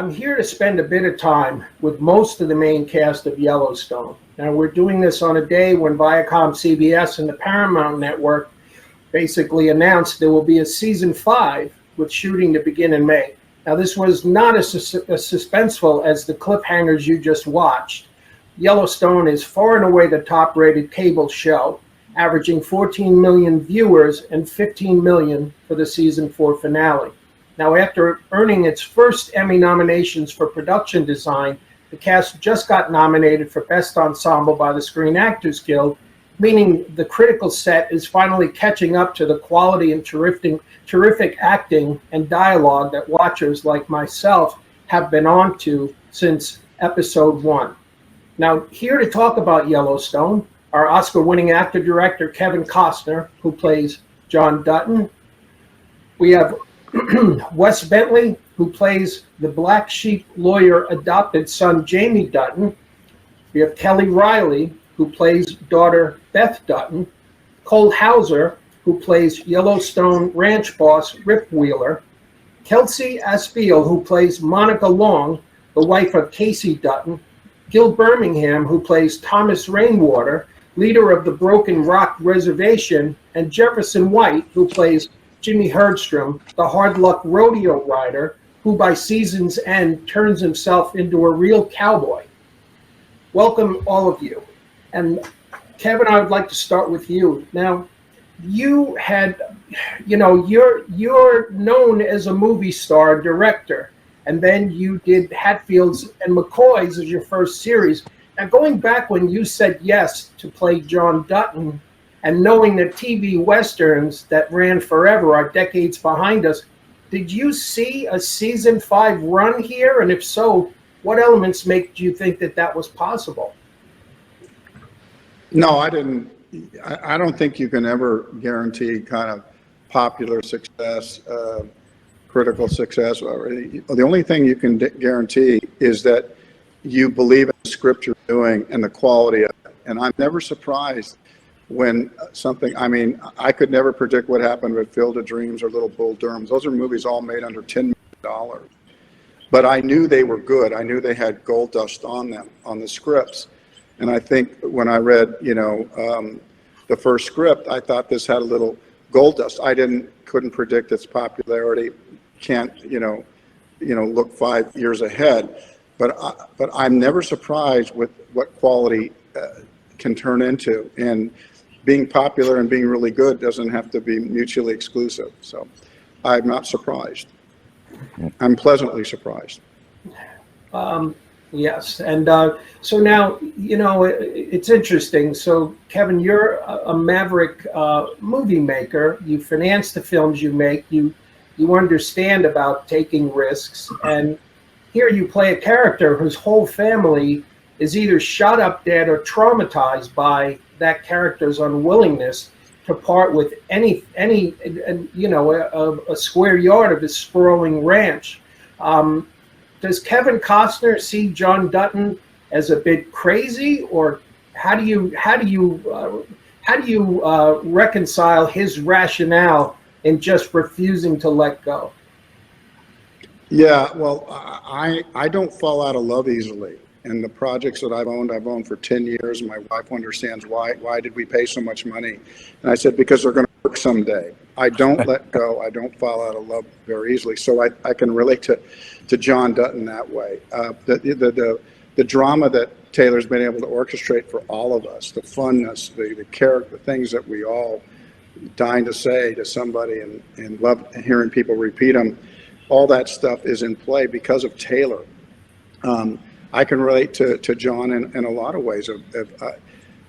I'm here to spend a bit of time with most of the main cast of Yellowstone. Now, we're doing this on a day when Viacom, CBS, and the Paramount Network basically announced there will be a season 5 with shooting to begin in May. Now, this was not as suspenseful as the cliffhangers you just watched. Yellowstone is far and away the top-rated cable show, averaging 14 million viewers and 15 million for the season 4 finale. Now, after earning its first Emmy nominations for production design, the cast just got nominated for Best Ensemble by the Screen Actors Guild, meaning the critical set is finally catching up to the quality and terrific acting and dialogue that watchers like myself have been on to since episode 1. Now, here to talk about Yellowstone are Oscar-winning actor-director Kevin Costner, who plays John Dutton. We have Wes Bentley, who plays the black sheep lawyer adopted son Jamie Dutton. We have Kelly Reilly, who plays daughter Beth Dutton. Cole Hauser, who plays Yellowstone ranch boss Rip Wheeler. Kelsey Asbille, who plays Monica Long, the wife of Casey Dutton. Gil Birmingham, who plays Thomas Rainwater, leader of the Broken Rock Reservation, and Jefferson White, who plays Jimmy Herdstrom, the hard luck rodeo rider, who by season's end turns himself into a real cowboy. Welcome, all of you. And Kevin, I would like to start with you. Now, you had, you're known as a movie star director, and then you did Hatfields and McCoys as your first series. Now, going back when you said yes to play John Dutton, and knowing that TV Westerns that ran forever are decades behind us, did you see a season 5 run here? And if so, what elements make you think that that was possible? No, I didn't. I don't think you can ever guarantee kind of popular success, critical success. The only thing you can guarantee is that you believe in the script you're doing and the quality of it. And I'm never surprised when something, I mean, I could never predict what happened with Field of Dreams or Little Bull Durham. Those are movies all made under $10 million. But I knew they were good. I knew they had gold dust on them, on the scripts. And I think when I read, the first script, I thought this had a little gold dust. I couldn't predict its popularity. Can't, look 5 years ahead. But I'm never surprised with what quality can turn into. And being popular and being really good doesn't have to be mutually exclusive. So I'm not surprised. I'm pleasantly surprised. Yes. And so now, it's interesting. So, Kevin, you're a maverick movie maker. You finance the films you make. You understand about taking risks. And here you play a character whose whole family is either shot up dead or traumatized by that character's unwillingness to part with a square yard of his sprawling ranch. Does Kevin Costner see John Dutton as a bit crazy, or how do you reconcile his rationale in just refusing to let go? Yeah, well, I don't fall out of love easily. And the projects that I've owned for 10 years. My wife understands why did we pay so much money? And I said, because they're going to work someday. I don't let go. I don't fall out of love very easily. So I can relate to John Dutton that way. The drama that Taylor's been able to orchestrate for all of us, the funness, the character, the things that we all dying to say to somebody and love hearing people repeat them, all that stuff is in play because of Taylor. I can relate to John in a lot of ways.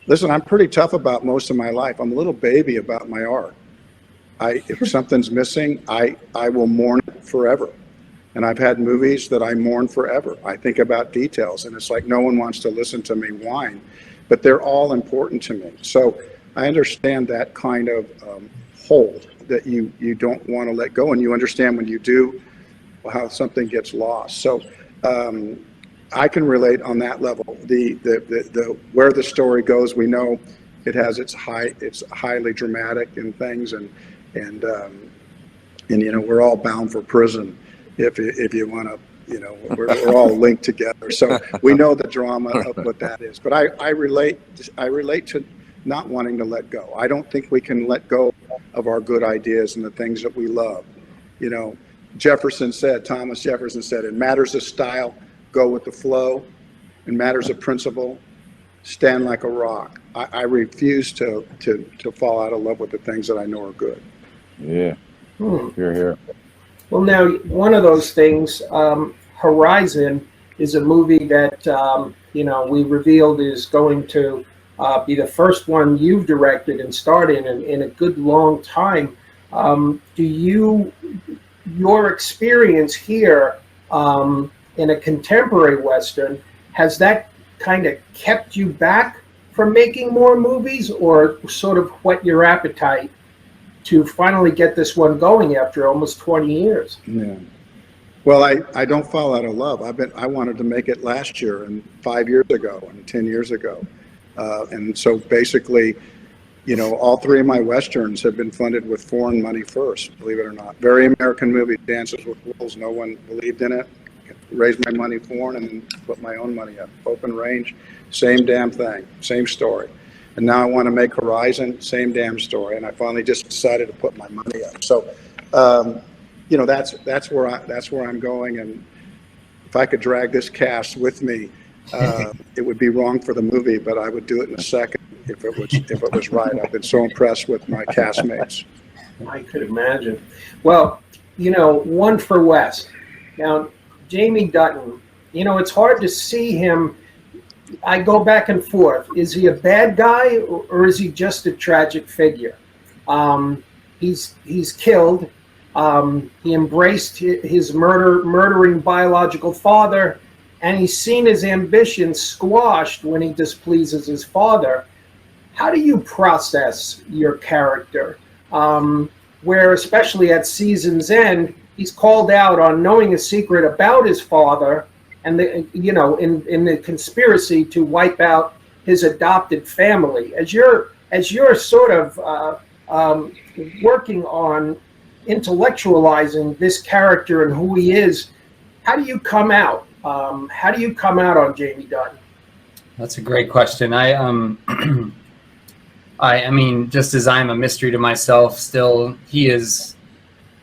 Listen, I'm pretty tough about most of my life. I'm a little baby about my art. If something's missing, I will mourn it forever. And I've had movies that I mourn forever. I think about details, and it's like no one wants to listen to me whine, but they're all important to me. So I understand that kind of hold that you don't want to let go, and you understand when you do how something gets lost. So I can relate on that level. The where the story goes, we know it has it's highly dramatic and things, and we're all bound for prison if you want to You know, we're all linked together, so we know the drama of what that is. But I relate to not wanting to let go. I don't think we can let go of our good ideas and the things that we love. You know, Thomas Jefferson said, in matters of style, go with the flow. In matters of principle, stand like a rock. I refuse to fall out of love with the things that I know are good. Yeah. Here. Well, now, one of those things, Horizon, is a movie that, we revealed is going to be the first one you've directed and starred in a good long time. Your experience here in a contemporary Western, has that kind of kept you back from making more movies, or sort of whet your appetite to finally get this one going after almost 20 years? Yeah. Well, I don't fall out of love. I wanted to make it last year and 5 years ago and 10 years ago. And so basically, all three of my Westerns have been funded with foreign money first, believe it or not. Very American movie, Dances with Wolves, no one believed in it. Raised my money foreign and then put my own money up. Open range, same damn thing, same story. And now I want to make Horizon, same damn story. And I finally just decided to put my money up. So, that's where I'm going. And if I could drag this cast with me, it would be wrong for the movie, but I would do it in a second if it was right. I've been so impressed with my castmates. I could imagine. Well, one for Wes. Now, Jamie Dutton, it's hard to see him. I go back and forth. Is he a bad guy, or is he just a tragic figure? He's killed. He embraced his murdering biological father, and he's seen his ambitions squashed when he displeases his father. How do you process your character? Where, especially at season's end, he's called out on knowing a secret about his father, and in the conspiracy to wipe out his adopted family. As you're sort of working on intellectualizing this character and who he is, how do you come out? How do you come out on Jamie Dutton? That's a great question. I mean, just as I'm a mystery to myself, still he is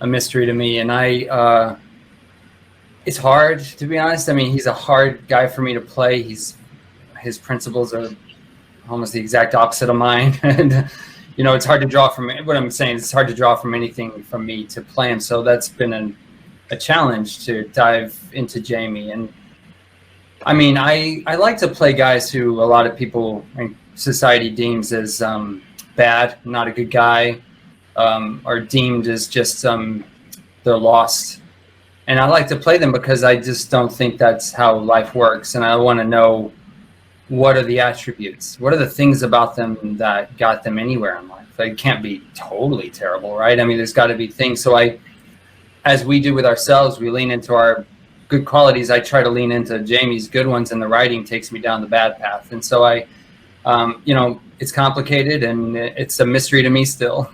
a mystery to me, and it's hard, to be honest. I mean, he's a hard guy for me to play. His principles are almost the exact opposite of mine, and it's hard to draw from. What I'm saying is, it's hard to draw from anything from me to play him. So that's been a challenge to dive into Jamie. And I mean, I like to play guys who a lot of people in society deems as bad, not a good guy, or deemed as just they're lost. And I like to play them because I just don't think that's how life works. And I want to know, what are the attributes? What are the things about them that got them anywhere in life? They can't be totally terrible, right? I mean, there's got to be things. So as we do with ourselves, we lean into our good qualities. I try to lean into Jamie's good ones, and the writing takes me down the bad path. And so it's complicated, and it's a mystery to me still.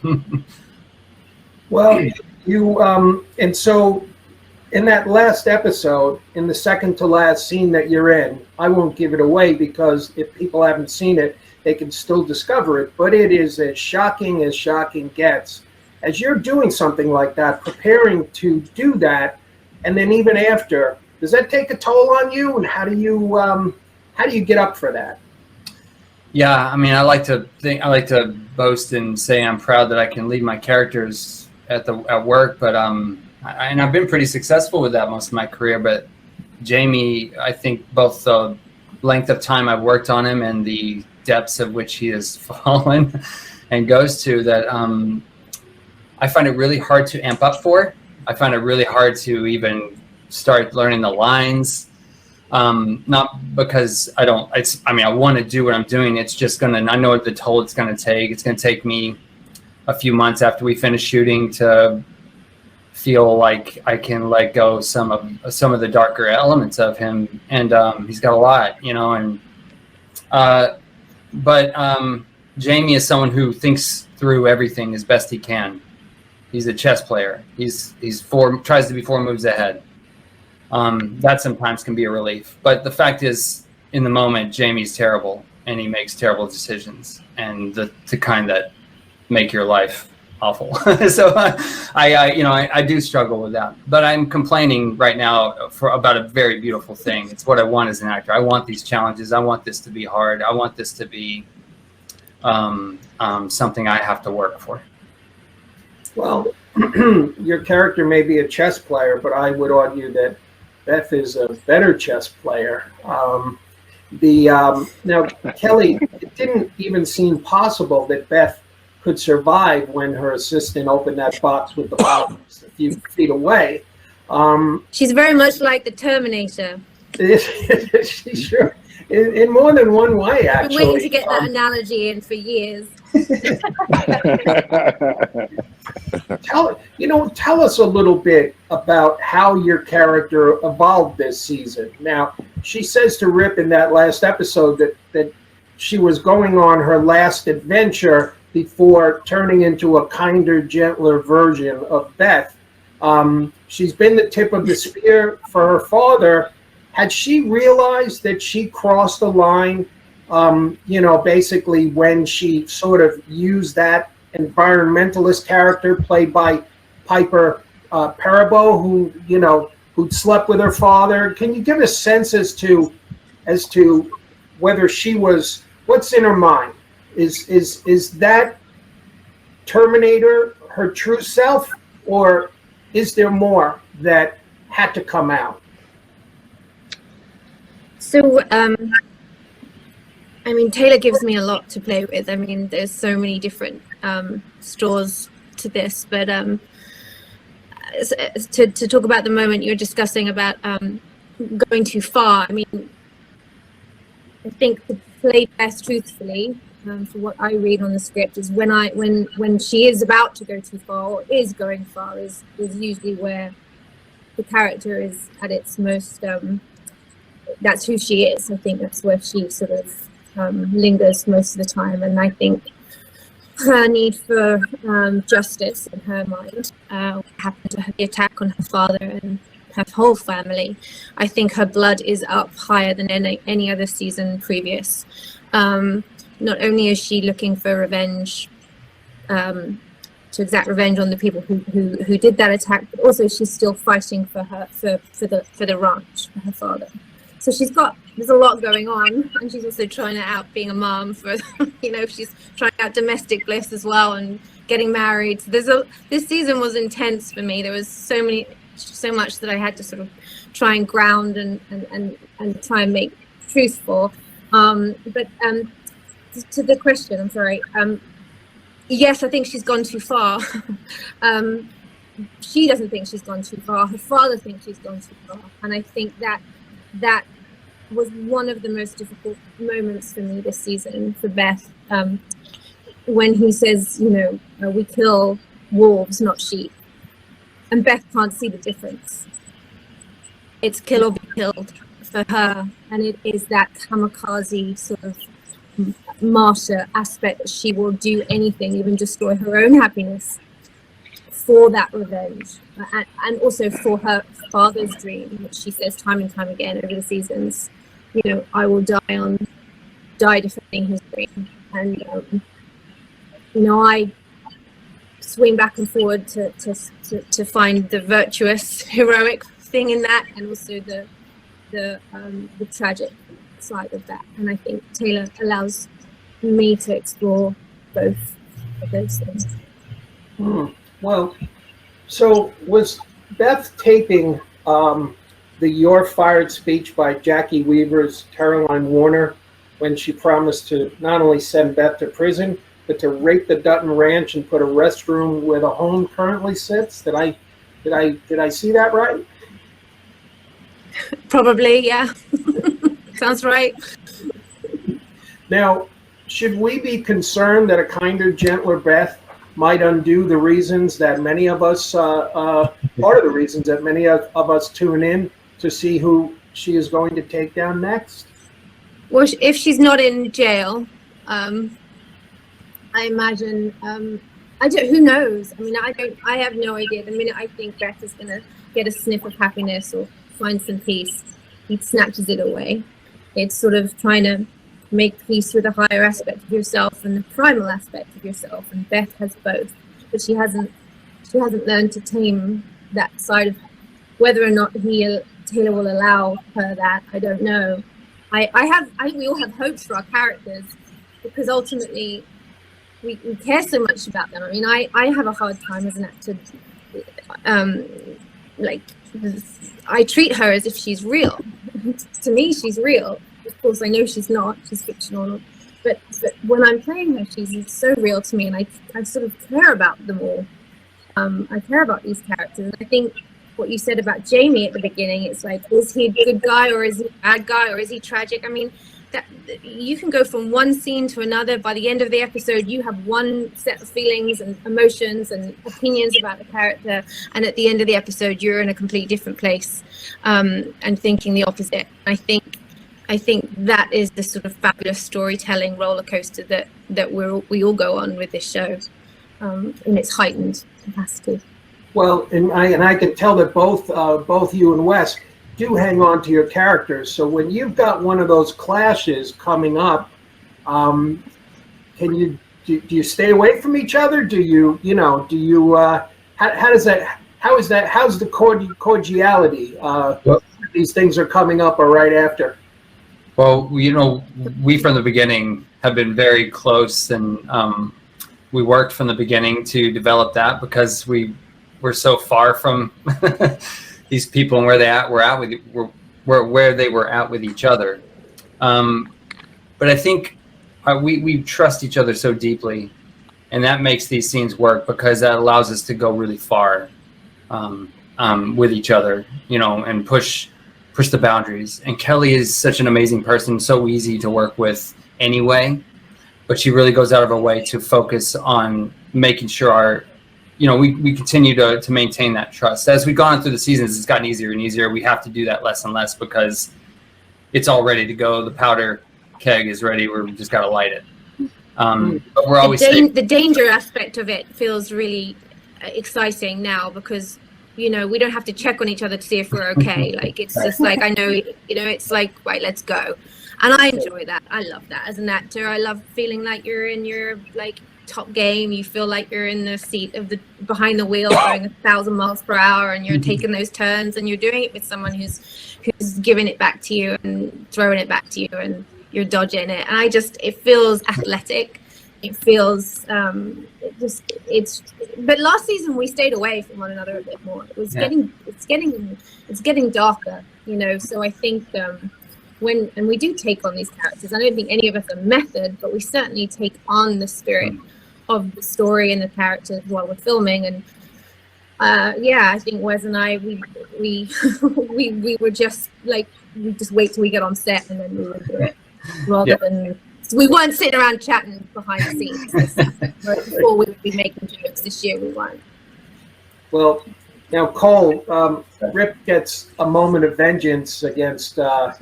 Well, and so in that last episode, in the second to last scene that you're in, I won't give it away because if people haven't seen it, they can still discover it, but it is as shocking gets. As you're doing something like that, preparing to do that, and then even after, does that take a toll on you? And how do you get up for that? Yeah, I mean, I like to boast and say I'm proud that I can lead my characters at work, but and I've been pretty successful with that most of my career. But Jamie, I think both the length of time I've worked on him and the depths of which he has fallen and goes to, that I find it really hard to amp up for. I find it really hard to even start learning the lines. Not because I want to do what I'm doing. It's just I know the toll it's going to take. It's going to take me a few months after we finish shooting to feel like I can let go some of the darker elements of him. And he's got a lot, but Jamie is someone who thinks through everything as best he can. He's a chess player. He's tries to be 4 moves ahead. that sometimes can be a relief. But the fact is, in the moment, Jamie's terrible, and he makes terrible decisions, and the kind that make your life awful. So I do struggle with that. But I'm complaining right now about a very beautiful thing. It's what I want as an actor. I want these challenges. I want this to be hard. I want this to be something I have to work for. Well, your character may be a chess player, but I would argue that Beth is a better chess player. Now, Kelly, it didn't even seem possible that Beth could survive when her assistant opened that box with the bombs a few feet away. She's very much like the Terminator. She sure, in more than one way, I've actually. been waiting to get that analogy in for years. Tell us a little bit about how your character evolved this season. Now, she says to Rip in that last episode that she was going on her last adventure before turning into a kinder, gentler version of Beth. She's been the tip of the spear for her father. Had she realized that she crossed the line, basically when she sort of used that environmentalist character played by Piper Perabo, who'd slept with her father? Can you give a sense as to whether she was, what's in her mind? Is that Terminator her true self, or is there more that had to come out? So, Taylor gives me a lot to play with. There's so many different straws to this, but to talk about the moment you're discussing about going too far, I think to play best truthfully, for what I read on the script, is when she is about to go too far or is going far is usually where the character is at its most. That's who she is. I think that's where she sort of lingers most of the time, and I think her need for justice in her mind, what happened to her, the attack on her father and her whole family. I think her blood is up higher than any other season previous. Not only is she looking for revenge, to exact revenge on the people who did that attack, but also she's still fighting for the ranch, for her father. So there's a lot going on, and she's also trying out being a mom for, she's trying out domestic bliss as well and getting married. So this season was intense for me. There was so much that I had to sort of try and ground and try and make truthful. But to the question, I'm sorry. Yes, I think she's gone too far. She doesn't think she's gone too far. Her father thinks she's gone too far, and I think that was one of the most difficult moments for me this season for Beth, when he says, we kill wolves, not sheep, and Beth can't see the difference. It's kill or be killed for her, and it is that kamikaze sort of martyr aspect that she will do anything, even destroy her own happiness, for that revenge, and also for her father's dream, which she says time and time again over the seasons. I will die defending his dream, and I swing back and forward to find the virtuous, heroic thing in that, and also the tragic side of that. And I think Taylor allows me to explore both of those things. Well, so was Beth taping the "You're Fired" speech by Jackie Weaver's Caroline Warner when she promised to not only send Beth to prison, but to rape the Dutton Ranch and put a restroom where the home currently sits? Did I see that right? Probably, yeah. Sounds right. Now, should we be concerned that a kinder, gentler Beth might undo the reasons that many of us, part of the reasons that many of us tune in to see who she is going to take down next? Well, if she's not in jail, I imagine, who knows? I have no idea. The minute I think Beth is going to get a sniff of happiness or find some peace, he snatches it away. It's sort of trying to make peace with the higher aspect of yourself and the primal aspect of yourself. And Beth has both, but she hasn't learned to tame that side of her. Whether or not Taylor will allow her that, I don't know. I think we all have hopes for our characters, because ultimately we care so much about them. I mean, I have a hard time as an actor, like, I treat her as if she's real. To me, she's real. Of course, I know she's not. She's fictional. But when I'm playing her, she's so real to me, and I sort of care about them all. I care about these characters. And I think what you said about Jamie at the beginning, it's like, is he a good guy or is he a bad guy or is he tragic? I mean, that you can go from one scene to another. By the end of the episode, you have one set of feelings and emotions and opinions about the character, and at the end of the episode, you're in a completely different place and thinking the opposite. I think that is the sort of fabulous storytelling roller coaster that we all go on with this show in its heightened capacity. Well, and I can tell that both you and Wes do hang on to your characters. So when you've got one of those clashes coming up, do you stay away from each other? How's the cordiality? These things are coming up or right after. Well, we from the beginning have been very close, and we worked from the beginning to develop that, because we're so far from these people and where they were at with each other. But I think we trust each other so deeply, and that makes these scenes work, because that allows us to go really far with each other, and push the boundaries. And Kelly is such an amazing person, so easy to work with anyway, but she really goes out of her way to focus on making sure we continue to maintain that trust. As we've gone through the seasons, it's gotten easier and easier. We have to do that less and less, because it's all ready to go. The powder keg is ready. We've just got to light it. But we're always the danger aspect of it feels really exciting now, because we don't have to check on each other to see if we're okay. Like, it's just like, I know, it's like, right, let's go. And I enjoy that. I love that as an actor. I love feeling like you're in your top game. You feel like you're in the seat of behind the wheel going 1,000 miles per hour, and you're taking those turns, and you're doing it with someone who's giving it back to you and throwing it back to you, and you're dodging it. And it feels athletic. It feels but last season we stayed away from one another a bit more. It's getting darker, so I think when we do take on these characters, I don't think any of us are method, but we certainly take on the spirit of the story and the characters while we're filming. And I think Wes and I, we were just like, we just wait till we get on set and then we would do it, rather than, so we weren't sitting around chatting behind the scenes before we would be making jokes. This year we weren't. Well, now Cole, Rip gets a moment of vengeance against this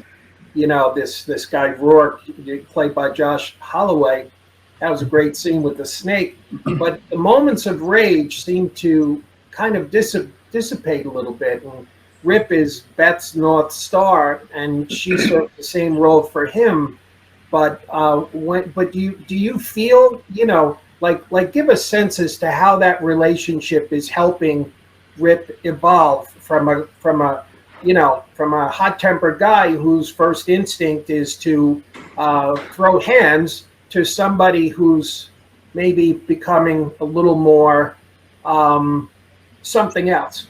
guy Rourke, played by Josh Holloway. That was a great scene with the snake, but the moments of rage seem to kind of dissipate a little bit. And Rip is Beth's North Star, and she served the same role for him. But do you feel, like give a sense as to how that relationship is helping Rip evolve from a hot-tempered guy whose first instinct is to throw hands, to somebody who's maybe becoming a little more something else.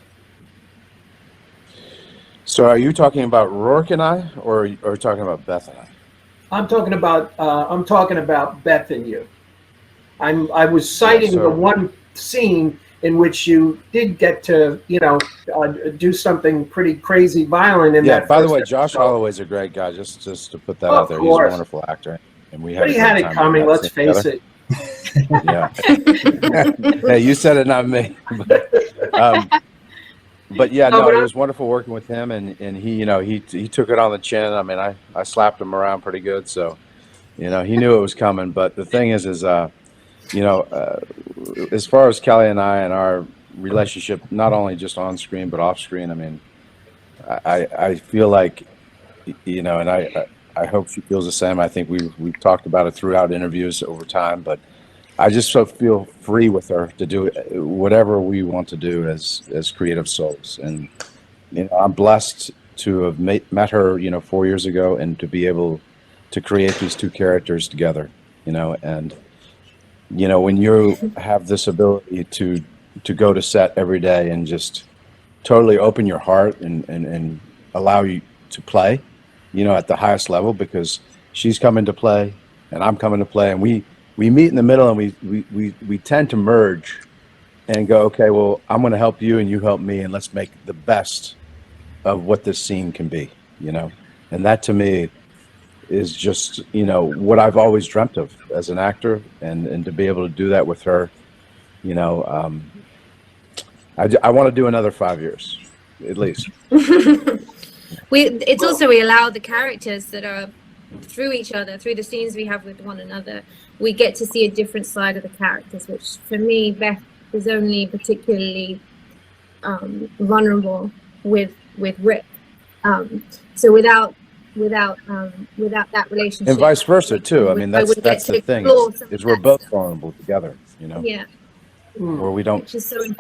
So are you talking about Rourke and I, or are you talking about Beth and I? I'm talking about Beth and you. I was citing the one scene in which you did get to, do something pretty crazy violent in that. By the way, Josh Holloway's a great guy. Just to put that out there, he's a wonderful actor, and we had it coming. Let's face it. Yeah. Hey, you said it, not me. But yeah, no, it was wonderful working with him, and he took it on the chin. I mean, I slapped him around pretty good, so he knew it was coming. But the thing is as far as Kelly and I and our relationship, not only just on screen but off screen, I mean, I feel like, you know, and I hope she feels the same. I think we've talked about it throughout interviews over time, but I just so feel free with her to do whatever we want to do as creative souls. And you know, I'm blessed to have met her, you know, 4 years ago, and to be able to create these two characters together. You know, and you know, when you have this ability to go to set every day and just totally open your heart and allow you to play, you know, at the highest level, because she's coming to play and I'm coming to play, and we meet in the middle, and we tend to merge and go, okay, well, I'm going to help you and you help me, and let's make the best of what this scene can be, you know. And that to me is just, you know, what I've always dreamt of as an actor, and to be able to do that with her, you know. I want to do another 5 years at least. It's also, we allow the characters that are through each other, through the scenes we have with one another, we get to see a different side of the characters, which for me, Beth is only particularly vulnerable with Rick. So without that relationship, And vice versa too. I mean, that's the thing is we're both vulnerable together, you know. Yeah. Where we don't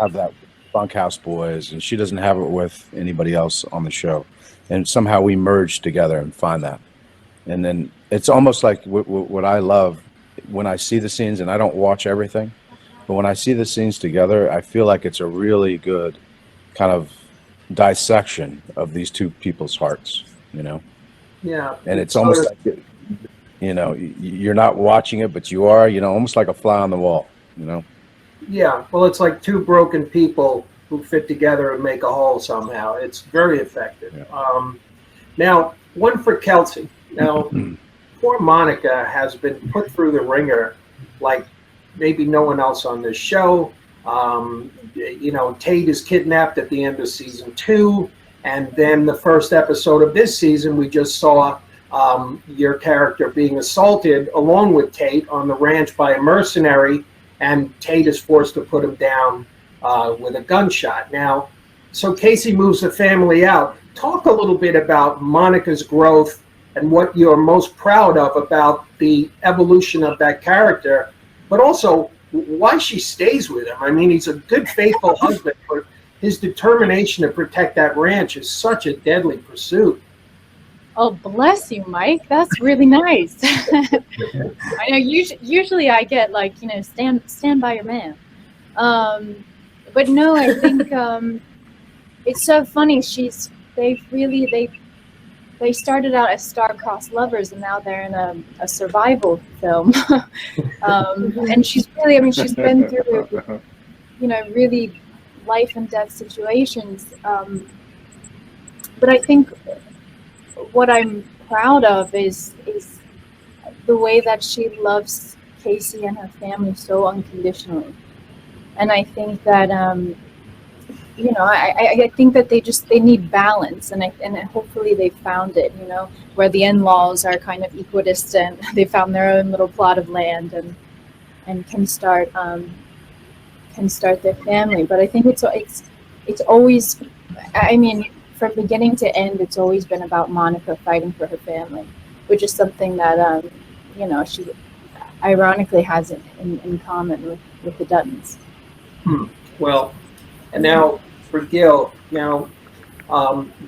have that bunkhouse boys, and she doesn't have it with anybody else on the show, and somehow we merge together and find that. And then it's almost like what I love when I see the scenes, and I don't watch everything, but when I see the scenes together, I feel like it's a really good kind of dissection of these two people's hearts, you know. Yeah. And it's almost like, you know, you're not watching it, but you are, you know, almost like a fly on the wall, you know. Yeah, well, it's like two broken people who fit together and make a whole somehow. It's very effective. Yeah. Now, one for Kelsey. Now, poor Monica has been put through the ringer like maybe no one else on this show. You know, Tate is kidnapped at the end of season 2, and then the first episode of this season, we just saw your character being assaulted along with Tate on the ranch by a mercenary, and Tate is forced to put him down with a gunshot. Now, so Casey moves the family out. Talk a little bit about Monica's growth and what you're most proud of about the evolution of that character, but also why she stays with him. I mean, he's a good, faithful husband, but his determination to protect that ranch is such a deadly pursuit. Oh, bless you, Mike. That's really nice. I know usually I get like, you know, stand by your man. But no, I think it's so funny. They started out as star-crossed lovers, and now they're in a survival film. And she's been through, you know, really life and death situations. But I think what I'm proud of is the way that she loves Casey and her family so unconditionally. And I think that you know, I think that they need balance, and hopefully they found it, you know, where the in-laws are kind of equidistant. They found their own little plot of land and can start their family. But I think it's always, I mean, from beginning to end, it's always been about Monica fighting for her family, which is something that you know, she ironically has in common with the Duttons. Well, and now for Gil, now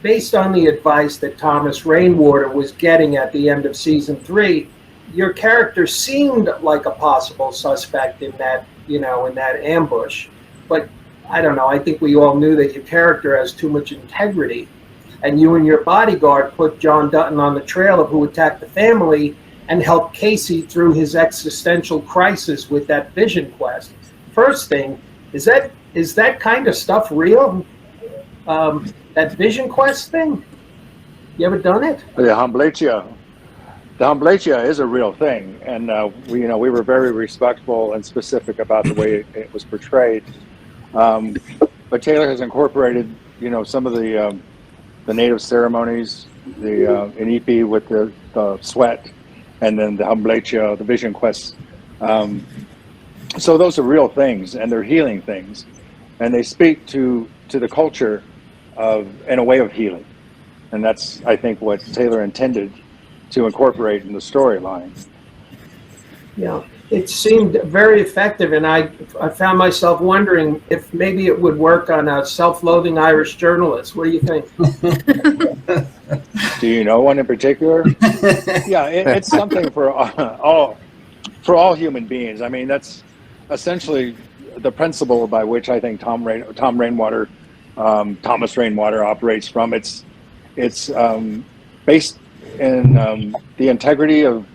based on the advice that Thomas Rainwater was getting at the end of season 3, your character seemed like a possible suspect in that, you know, in that ambush. But I don't know, I think we all knew that your character has too much integrity, and you and your bodyguard put John Dutton on the trail of who attacked the family and helped Casey through his existential crisis with that vision quest. First thing, is that kind of stuff real? That vision quest thing? You ever done it? The Hambletia is a real thing, and we were very respectful and specific about the way it was portrayed. But Taylor has incorporated, you know, some of the native ceremonies, the Inipi with the sweat, and then the Hambletia, the vision quests. So those are real things, and they're healing things, and they speak to the culture in a way of healing. And that's, I think, what Taylor intended to incorporate in the storyline. Yeah, it seemed very effective, and I found myself wondering if maybe it would work on a self-loathing Irish journalist. What do you think? Do you know one in particular? Yeah, it's something for all human beings. I mean, that's essentially the principle by which I think Thomas Rainwater operates from. It's based in the integrity of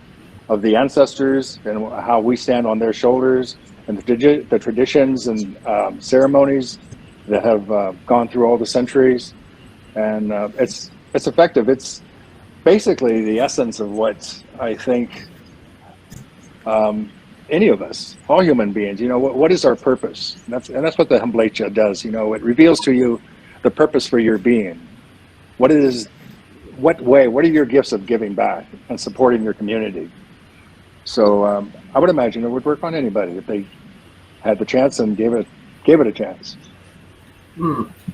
the ancestors and how we stand on their shoulders, and the traditions and ceremonies that have gone through all the centuries. And it's effective. It's basically the essence of what I think any of us, all human beings, what is our purpose? And that's what the Hamblecha does. It reveals to you the purpose for your being. What are your gifts of giving back and supporting your community? So I would imagine it would work on anybody if they had the chance and gave it a chance.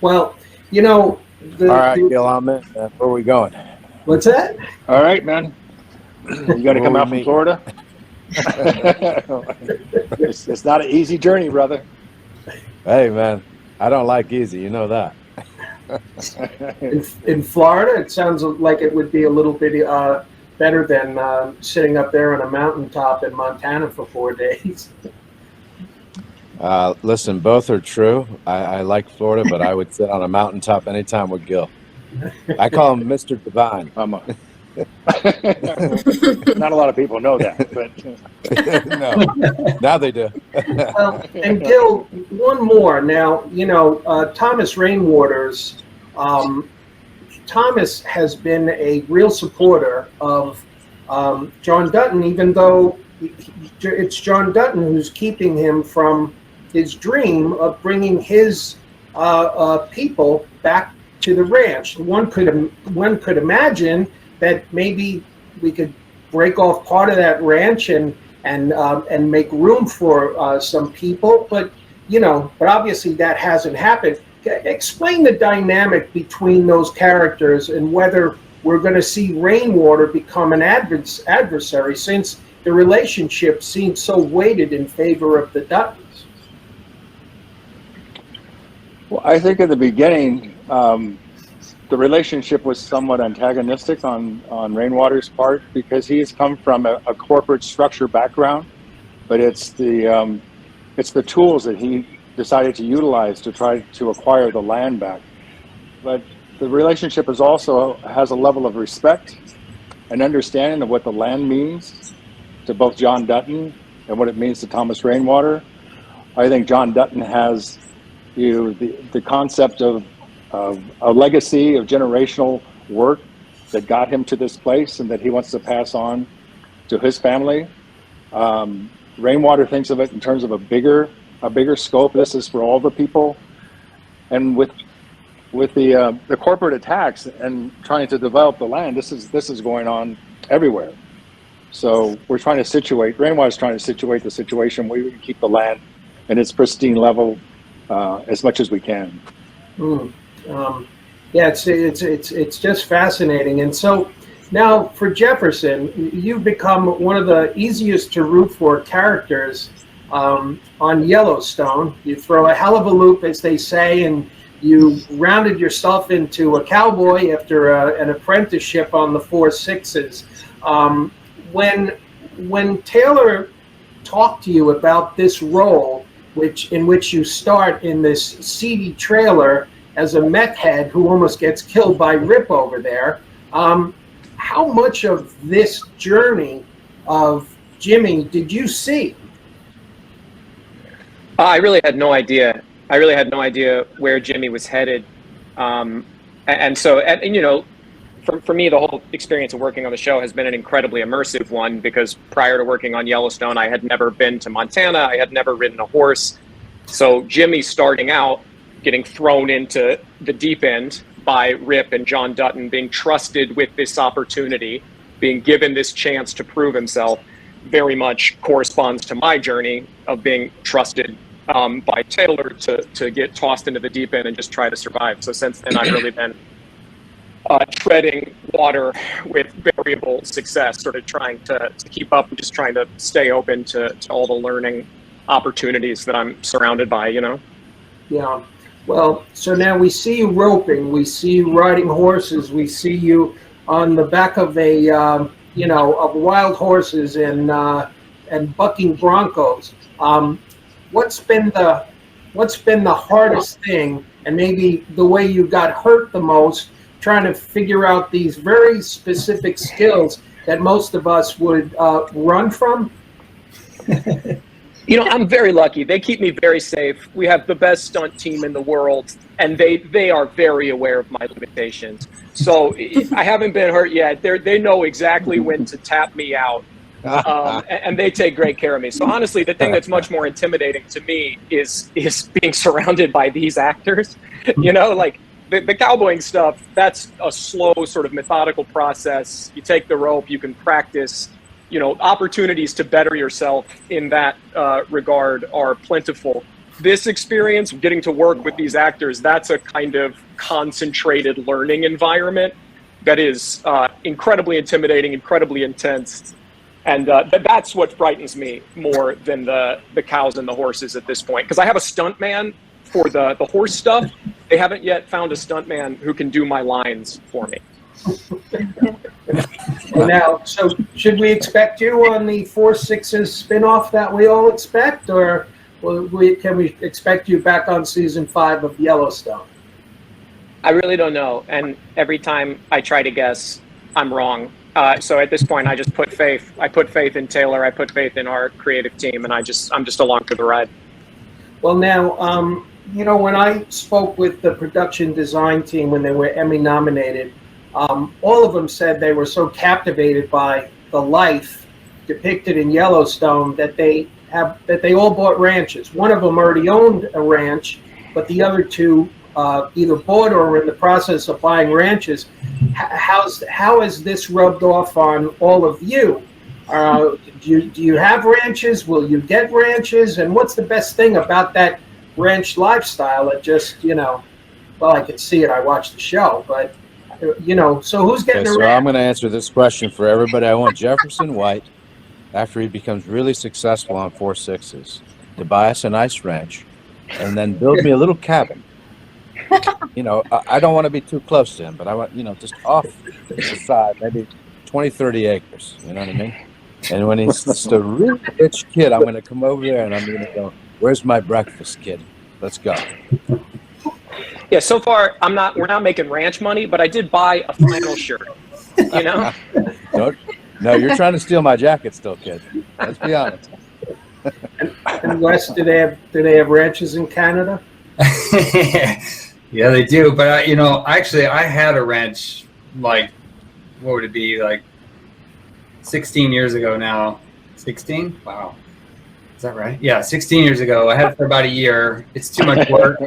Well, all right, Gil, I'm in. Where are we going? What's that? All right, man. You got to come out from Florida. It's not an easy journey, brother. Hey, man, I don't like easy. You know that. In Florida, it sounds like it would be a little bit better than sitting up there on a mountaintop in Montana for 4 days. Listen, both are true. I like Florida, but I would sit on a mountaintop anytime with Gil. I call him Mr. Divine. Not a lot of people know that, but no, now they do. Well, and Gil, one more. Now, Thomas Rainwater's, Thomas has been a real supporter of John Dutton, even though it's John Dutton who's keeping him from his dream of bringing his people back to the ranch. One could imagine that maybe we could break off part of that ranch and make room for some people, but obviously that hasn't happened. Explain the dynamic between those characters and whether we're going to see Rainwater become an adversary, since the relationship seems so weighted in favor of the Duttons. Well, I think in the beginning, the relationship was somewhat antagonistic on Rainwater's part, because he has come from a corporate structure background, but it's the tools that he decided to utilize to try to acquire the land back. But the relationship has a level of respect and understanding of what the land means to both John Dutton and what it means to Thomas Rainwater. I think John Dutton has the concept of a legacy of generational work that got him to this place and that he wants to pass on to his family. Rainwater thinks of it in terms of a bigger scope. This is for all the people. And with the corporate attacks and trying to develop the land, this is going on everywhere. So Rainwater's trying to situate the situation where we can keep the land in its pristine level as much as we can. Yeah, it's just fascinating. And so now for Jefferson, you've become one of the easiest to root for characters on Yellowstone. You throw a hell of a loop, as they say, and you rounded yourself into a cowboy after an apprenticeship on the 4 Sixes. When Taylor talked to you about this role, in which you start in this seedy trailer as a meth head who almost gets killed by Rip over there, how much of this journey of Jimmy did you see? I really had no idea. I really had no idea where Jimmy was headed. And for me, the whole experience of working on the show has been an incredibly immersive one, because prior to working on Yellowstone, I had never been to Montana. I had never ridden a horse. So Jimmy starting out, getting thrown into the deep end by Rip and John Dutton, being trusted with this opportunity, being given this chance to prove himself, very much corresponds to my journey of being trusted by Taylor to get tossed into the deep end and just try to survive. So since then, I've really been treading water with variable success, sort of trying to keep up and just trying to stay open to all the learning opportunities that I'm surrounded by, you know? Yeah. Well, so now we see you roping, we see you riding horses, we see you on the back of of wild horses and bucking broncos. What's been the hardest thing, and maybe the way you got hurt the most, trying to figure out these very specific skills that most of us would run from? You know, I'm very lucky. They keep me very safe. We have the best stunt team in the world, and they are very aware of my limitations. So I haven't been hurt yet. They know exactly when to tap me out, and they take great care of me. So honestly, the thing that's much more intimidating to me is being surrounded by these actors. You know, like the cowboying stuff, that's a slow sort of methodical process. You take the rope, you can practice. You know, opportunities to better yourself in that regard are plentiful. This experience, getting to work with these actors, that's a kind of concentrated learning environment that is incredibly intimidating, incredibly intense. And that's what frightens me more than the cows and the horses at this point. Because I have a stuntman for the horse stuff. They haven't yet found a stuntman who can do my lines for me. Now, so should we expect you on the 4/6 spinoff that we all expect, or can we expect you back on season 5 of Yellowstone? I really don't know, and every time I try to guess, I'm wrong. So at this point, I just put faith. I put faith in Taylor. I put faith in our creative team, and I'm just along for the ride. Well, now, when I spoke with the production design team when they were Emmy nominated, all of them said they were so captivated by the life depicted in Yellowstone that they all bought ranches. One of them already owned a ranch, but the other two either bought or were in the process of buying ranches. How has this rubbed off on all of you? Do you have ranches? Will you get ranches? And what's the best thing about that ranch lifestyle? It just, I can see it. I watched the show, but so who's getting so I'm going to answer this question for everybody. I want Jefferson White, after he becomes really successful on 4/6, to buy us a nice ranch and then build me a little cabin. I don't want to be too close to him, but I want, just off to the side, maybe 20, 30 acres. You know what I mean? And when he's just a really rich kid, I'm going to come over there and I'm going to go, "Where's my breakfast, kid? Let's go." Yeah, so far we're not making ranch money, but I did buy a flannel shirt. No, you're trying to steal my jacket still, kid. Let's be honest. And Wes, do they have ranches in Canada? Yeah, they do. But actually, I had a ranch what would it be, 16 years ago now? 16? Wow. Is that right? Yeah, 16 years ago. I had it for about a year. It's too much work.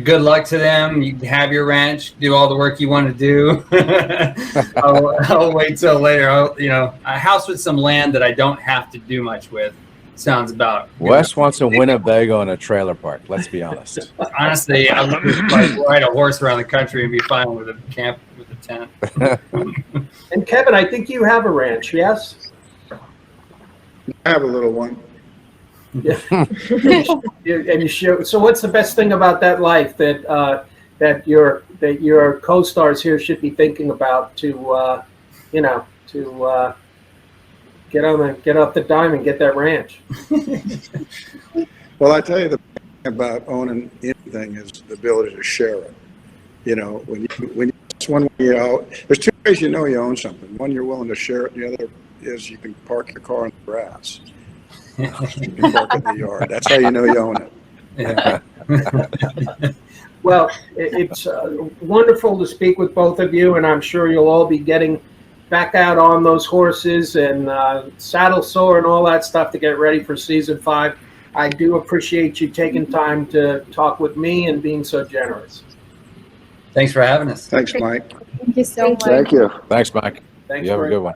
Good luck to them. You have your ranch, do all the work you want to do. I'll wait till later. A house with some land that I don't have to do much with sounds about. Wes wants a Winnebago and a trailer park. Let's be honest. Honestly, I would ride a horse around the country and be fine with a camp with a tent. And Kevin, I think you have a ranch, yes? I have a little one. Yeah. And you show. So, what's the best thing about that life that your co-stars here should be thinking about to get off the dime and get that ranch? Well, I tell you, the thing about owning anything is the ability to share it. There's two ways you own something. One, you're willing to share it. The other is you can park your car in the grass. You can park in the yard. That's how you know you own it. Yeah. Well, it's wonderful to speak with both of you, and I'm sure you'll all be getting back out on those horses and saddle sore and all that stuff to get ready for season 5. I do appreciate you taking time to talk with me and being so generous. Thanks for having us. Thanks, Mike. Thank you so much. Thank you. Thanks, Mike. Thanks You have for a good one.